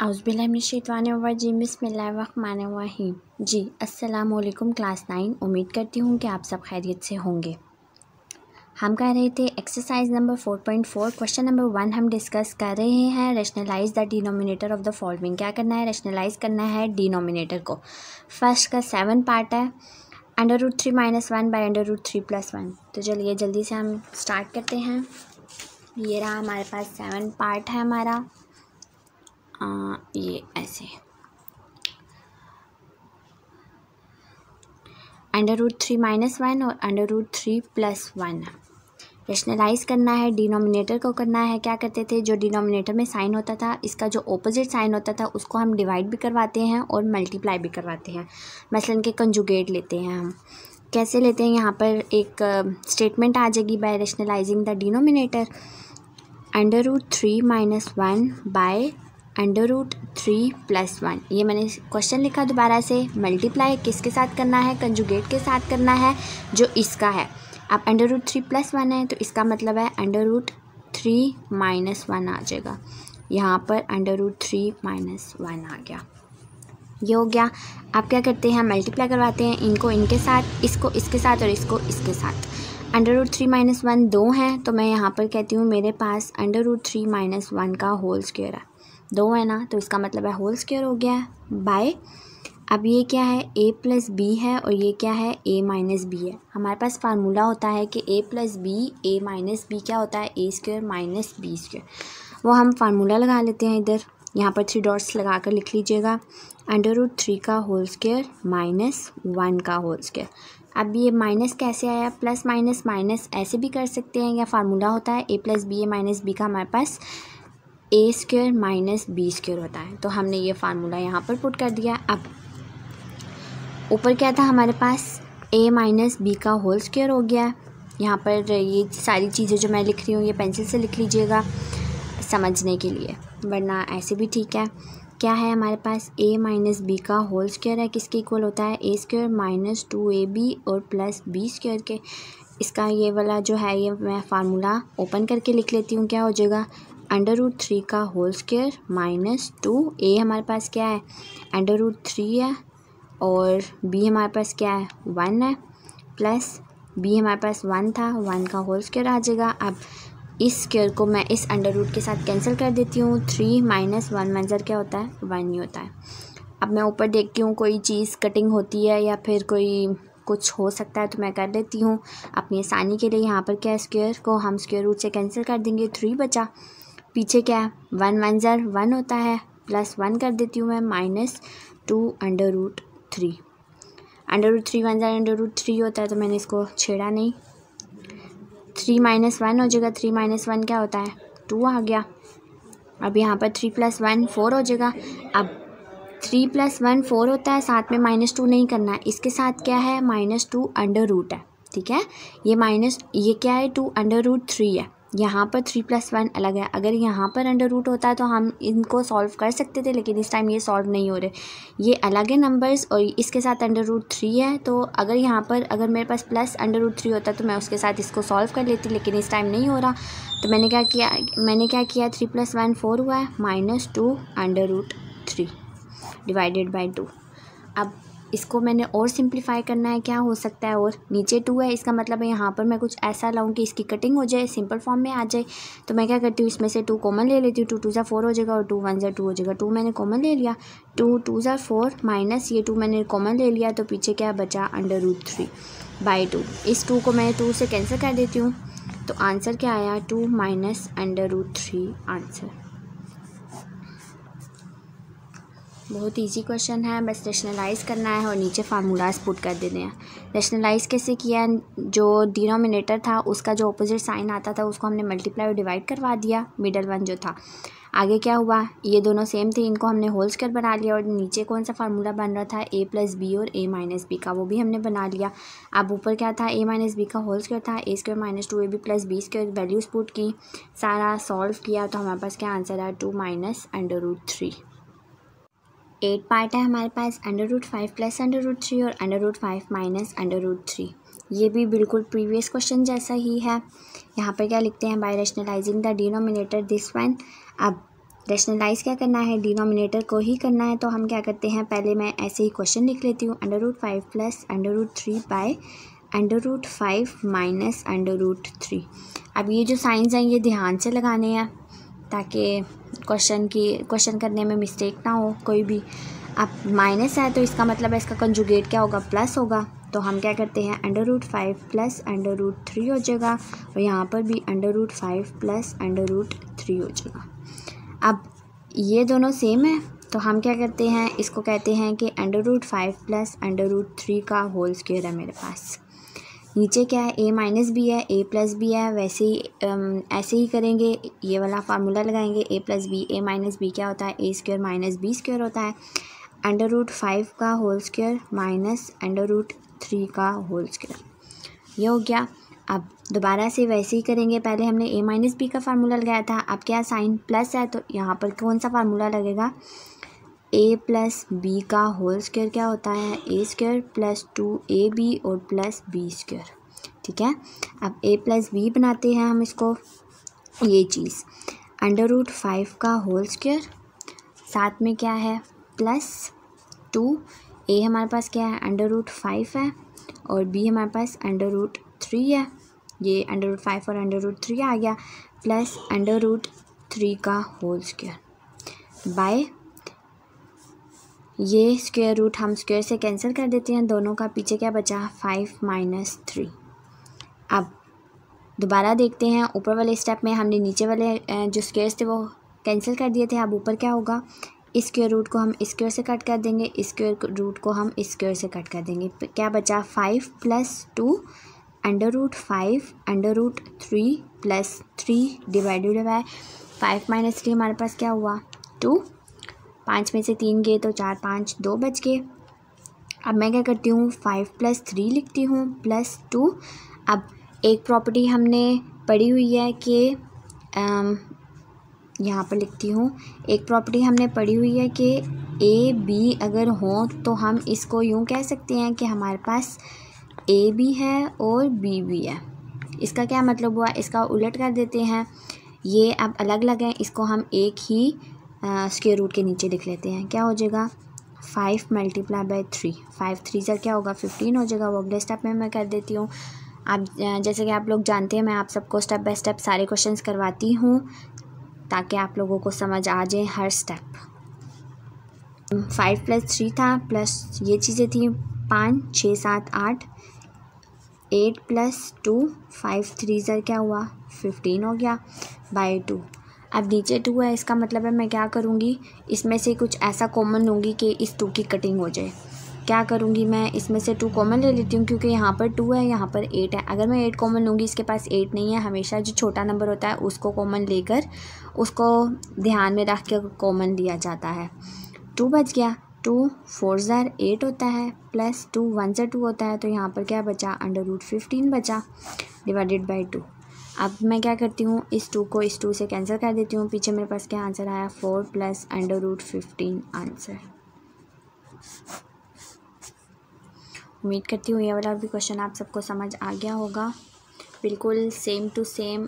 औज़ुबिल्लाहिमिनश्शैतानिर्रजीम बिस्मिल्लाहिर्रहमानिर्रहीम। जी अस्सलाम वालेकुम क्लास 9। उम्मीद करती हूँ कि आप सब खैरियत से होंगे। हम कर रहे थे एक्सरसाइज नंबर 4.4 क्वेश्चन नंबर 1 हम डिस्कस कर रहे हैं rationalise the denominator of the following. क्या करना है? रैशनलाइज करना है डिनोमिनेटर को। फर्स्ट का 7 पार्ट है √3 - 1 बाई √3 + 1। तो चलिए जल्दी से हम स्टार्ट करते हैं। ये रहा हमारे पास 7 पार्ट है हमारा। ये ऐसे √3 - 1 और √3 + 1 रैशनलाइज करना है। डिनोमिनेटर को करना है। क्या करते थे? जो डिनोमिनेटर में साइन होता था इसका जो ऑपोजिट साइन होता था उसको हम डिवाइड भी करवाते हैं और मल्टीप्लाई भी करवाते हैं। मसलन के कंजुगेट लेते हैं हम। कैसे लेते हैं? यहाँ पर एक स्टेटमेंट आ जाएगी by rationalising the denominator √3 - 1 by √3 + 1। ये मैंने क्वेश्चन लिखा दोबारा से। मल्टीप्लाई किसके साथ करना है? कंजुगेट के साथ करना है जो इसका है। अब √3 + 1 है तो इसका मतलब है √3 - 1 आ जाएगा। यहाँ पर √3 - 1 आ गया। ये हो गया। आप क्या करते हैं? मल्टीप्लाई करवाते हैं इनको इनके साथ, इसको इसके साथ और इसको इसके साथ। √3 - 1 2 हैं तो मैं यहाँ पर कहती हूँ मेरे पास √3 - 1 का होल स्क्वायर है। 2 है ना, तो इसका मतलब है होल स्क्वायर हो गया बाय। अब ये क्या है? a + b है और ये क्या है? a - b है। हमारे पास फार्मूला होता है कि a + b a - b क्या होता है? a² - b²। वो हम फार्मूला लगा लेते हैं इधर। यहाँ पर 3 डॉट्स लगा कर लिख लीजिएगा। √3 का होल स्क्वायर -1 का होल स्क्वायर। अब ये माइनस कैसे आया? प्लस माइनस माइनस ऐसे भी कर सकते हैं। या फार्मूला होता है a + b a - b का हमारे पास a² - b² होता है। तो हमने ये फार्मूला यहाँ पर पुट कर दिया। अब ऊपर क्या था हमारे पास? a - b का होल स्क्वायर हो गया। यहाँ पर ये सारी चीज़ें जो मैं लिख रही हूँ ये पेंसिल से लिख लीजिएगा समझने के लिए, वरना ऐसे भी ठीक है। क्या है हमारे पास? a - b का होल स्क्वायर है। किसके इक्वल होता है? a² - 2ab और प्लस b² के। इसका ये वाला जो है ये मैं फार्मूला ओपन करके लिख लेती हूँ। क्या हो जाएगा? √3 का होल स्क्वायर -2। a हमारे पास क्या है? √3 है और b हमारे पास क्या है? 1 है, प्लस b हमारे पास 1 था, 1 का होल स्क्वायर आ जाएगा। अब इस स्क्वायर को मैं इस √ के साथ कैंसिल कर देती हूँ। 3 - 1 मंजर क्या होता है? 1 ही होता है। अब मैं ऊपर देखती हूँ कोई चीज़ कटिंग होती है या फिर कोई कुछ हो सकता है तो मैं कर देती हूँ अपनी आसानी के लिए। यहाँ पर क्या है? स्क्वायर को हम स्क्वायर से कैंसिल कर देंगे। 3 बचा। पीछे क्या है? 1 मंजर 1 होता है, प्लस 1 कर देती हूँ मैं -2 √3। √3 मंजर √3 होता है तो मैंने इसको छेड़ा नहीं। 3 - 1 हो जाएगा। 3 - 1 क्या होता है? 2 आ गया। अब यहाँ पर 3 + 1 4 हो जाएगा। अब 3 + 1 4 होता है, साथ में -2 नहीं करना है। इसके साथ क्या है? -2 √ है। ठीक है, ये क्या है? 2 √3 है। यहाँ पर 3 + 1 अलग है। अगर यहाँ पर √ होता है तो हम इनको सॉल्व कर सकते थे, लेकिन इस टाइम ये सॉल्व नहीं हो रहे। ये अलग है नंबर्स और इसके साथ √3 है। तो अगर यहाँ पर अगर मेरे पास प्लस √3 होता तो मैं उसके साथ इसको सॉल्व कर लेती, लेकिन इस टाइम नहीं हो रहा। तो मैंने क्या किया? 3 + 1 4 हुआ है, -2 √3 डिवाइडेड बाई 2। अब इसको मैंने और सिंप्लीफाई करना है। क्या हो सकता है? और नीचे 2 है, इसका मतलब है यहाँ पर मैं कुछ ऐसा लाऊं कि इसकी कटिंग हो जाए, सिंपल फॉर्म में आ जाए। तो मैं क्या करती हूँ? इसमें से 2 कॉमन ले लेती हूँ। 2 2 4 हो जाएगा और 2 1 2 हो जाएगा। 2 मैंने कॉमन ले लिया, 2 2 4 माइनस ये 2 मैंने कॉमन ले लिया, तो पीछे क्या बचा? √3 बाई 2। इस 2 को मैं 2 से कैंसिल कर देती हूँ। तो आंसर क्या आया? 2 - √3 आंसर। बहुत इजी क्वेश्चन है, बस रैशनलाइज करना है और नीचे फार्मूलाज पुट कर देने हैं। रैशनलाइज कैसे किया? जो डिनोमिनेटर था उसका जो अपोजिट साइन आता था उसको हमने मल्टीप्लाई और डिवाइड करवा दिया, मिडल वन जो था। आगे क्या हुआ? ये दोनों सेम थे, इनको हमने होल स्क्वायर बना लिया। और नीचे कौन सा फार्मूला बन रहा था? a + b और a - b का, वो भी हमने बना लिया। अब ऊपर क्या था? a - b का होल स्क्वायर था, a² - 2ab + b²। Values put की, सारा सॉल्व किया, तो हमारे पास क्या आंसर है? 2 - √3। 8 पार्ट है हमारे पास √5 + √3 और √5 - √3। ये भी बिल्कुल प्रीवियस क्वेश्चन जैसा ही है। यहाँ पर क्या लिखते हैं? By rationalising the denominator this one. अब रैशनलाइज़ क्या करना है, डिनोमिनेटर को ही करना है। तो हम क्या करते हैं, पहले मैं ऐसे ही क्वेश्चन लिख लेती हूँ, √5 प्लस √3 बाय √5 माइनस √3। अब ये जो साइंस हैं ये ध्यान से लगाने हैं ताकि क्वेश्चन करने में मिस्टेक ना हो कोई भी। अब माइनस है तो इसका मतलब है इसका कंजुगेट क्या होगा, प्लस होगा। तो हम क्या करते हैं, √5 प्लस √3 हो जाएगा और यहाँ पर भी √5 प्लस √3 हो जाएगा। अब ये दोनों सेम है तो हम क्या करते हैं, इसको कहते हैं कि √5 प्लस √3 का होल स्क्वायर है मेरे पास। नीचे क्या है, a माइनस बी है, a प्लस बी है, वैसे ही ऐसे ही करेंगे, ये वाला फार्मूला लगाएंगे, a plus b, a minus b क्या होता है, a square minus b square होता है, √5 का होल स्क्वायर माइनस √3 का होल स्क्वायर, ये हो गया। अब दोबारा से वैसे ही करेंगे, पहले हमने a माइनस बी का फार्मूला लगाया था, अब क्या साइन प्लस है तो यहाँ पर कौन सा फार्मूला लगेगा, a प्लस बी का होल स्क्वायर क्या होता है, a स्क्वायर प्लस 2ab और प्लस b स्क्वायर। ठीक है, अब a प्लस बी बनाते हैं हम इसको, ये चीज़ √5 का होल स्क्वायर, साथ में क्या है प्लस 2, a हमारे पास क्या है √5 है और b हमारे पास √3 है, ये √5 और √3 आ गया, प्लस √3 का होल स्क्वायर बाय, ये स्क्वायर रूट हम स्क्वायर से कैंसिल कर देते हैं, दोनों का पीछे क्या बचा 5 माइनस 3। अब दोबारा देखते हैं, ऊपर वाले स्टेप में हमने नीचे वाले जो स्क्वायर्स थे वो कैंसिल कर दिए थे। अब ऊपर क्या होगा, इस स्क्वायर रूट को हम इस स्क्वायर से कट कर देंगे, इस स्क्वायर रूट को हम इस स्क्वायर से कट कर देंगे, क्या बचा 5 plus 2 √5 √3 plus 3 divided by 5 minus 3 हमारे पास क्या हुआ 2, 5 में से 3 गए तो 4 5 2 बच गए। अब मैं क्या करती हूँ 5 प्लस 3 लिखती हूँ प्लस 2। अब एक प्रॉपर्टी हमने पढ़ी हुई है कि यहाँ पर लिखती हूँ, एक प्रॉपर्टी हमने पढ़ी हुई है कि ए बी अगर हो तो हम इसको यूँ कह सकते हैं कि हमारे पास ए भी है और बी भी है। इसका क्या मतलब हुआ, इसका उलट कर देते हैं, ये अब अलग अलग है, इसको हम एक ही स्क्वायर रूट के नीचे लिख लेते हैं। क्या हो जाएगा 5 मल्टीप्लाई बाय 3, 5 3 से क्या होगा 15 हो जाएगा। वो अगले स्टेप में मैं कर देती हूँ। आप जैसे कि आप लोग जानते हैं मैं आप सबको स्टेप बाय स्टेप सारे क्वेश्चंस करवाती हूँ ताकि आप लोगों को समझ आ जाए हर स्टेप। 5 प्लस 3 था, प्लस ये चीज़ें थी 5 6 7 8, 8 प्लस 2 5 3 से क्या हुआ 15 हो गया बाय 2। अब नीचे 2 है, इसका मतलब है मैं क्या करूँगी, इसमें से कुछ ऐसा कॉमन लूँगी कि इस 2 की कटिंग हो जाए। क्या करूँगी मैं, इसमें से 2 कॉमन ले लेती हूँ क्योंकि यहाँ पर 2 है यहाँ पर 8 है। अगर मैं 8 कॉमन लूँगी, इसके पास 8 नहीं है, हमेशा जो छोटा नंबर होता है उसको कॉमन लेकर उसको ध्यान में रख के कॉमन लिया जाता है। 2 बच गया, 2 4 ज़ार 8 होता है, प्लस 2 1 से 2 होता है, तो यहाँ पर क्या बचा √15 बचा डिवाइडेड बाई 2। अब मैं क्या करती हूँ, इस 2 को इस 2 से कैंसिल कर देती हूँ, पीछे मेरे पास क्या आंसर आया 4 प्लस √15 आंसर। उम्मीद करती हूँ ये वाला भी क्वेश्चन आप सबको समझ आ गया होगा। बिल्कुल सेम टू सेम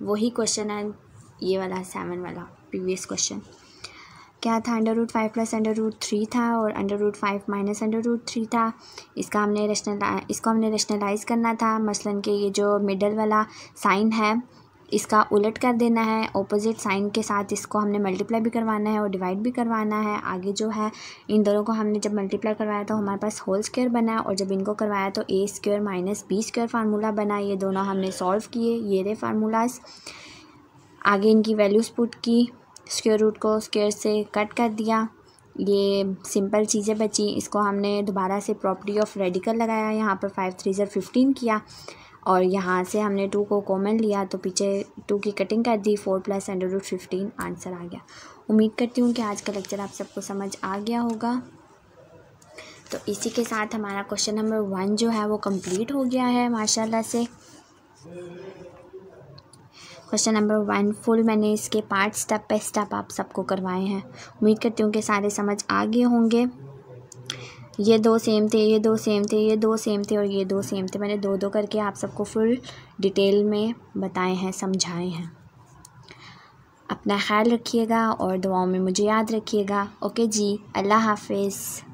वही क्वेश्चन है ये वाला 7 वाला प्रीवियस क्वेश्चन। क्या था √5 प्लस √3 था और √5 माइनस √3 था। इसको हमने रेशनलाइज़ करना था। मसलन कि ये जो मिडल वाला साइन है इसका उलट कर देना है, ऑपोजिट साइन के साथ इसको हमने मल्टीप्लाई भी करवाना है और डिवाइड भी करवाना है। आगे जो है इन दोनों को हमने जब मल्टीप्लाई करवाया तो हमारे पास होल स्क्वायर बना और जब इनको करवाया तो a square minus b square formula बना। ये दोनों हमने सॉल्व किए, ये रहे फार्मूलाज। आगे इनकी वैल्यूज़ पुट की, स्क्वायर रूट को स्क्वायर से कट कर दिया, ये सिंपल चीज़ें बची। इसको हमने दोबारा से प्रॉपर्टी ऑफ रेडिकल लगाया, यहाँ पर 5 3 ज़ार 15 किया और यहाँ से हमने 2 को कॉमन लिया तो पीछे 2 की कटिंग कर दी, 4 प्लस √15 आंसर आ गया। उम्मीद करती हूँ कि आज का लेक्चर आप सबको समझ आ गया होगा। तो इसी के साथ हमारा क्वेश्चन नंबर 1 जो है वो कंप्लीट हो गया है माशाल्लाह से। क्वेश्चन नंबर 1 फुल मैंने इसके पार्ट स्टेप बाय स्टेप आप सबको करवाए हैं। उम्मीद करती हूँ कि सारे समझ आ गए होंगे। ये 2 सेम थे, ये 2 सेम थे, ये 2 सेम थे और ये 2 सेम थे। मैंने 2 करके आप सबको फुल डिटेल में बताए हैं, समझाए हैं। अपना ख्याल रखिएगा और दुआओं में मुझे याद रखिएगा। ओके जी, अल्लाह हाफ़िज़।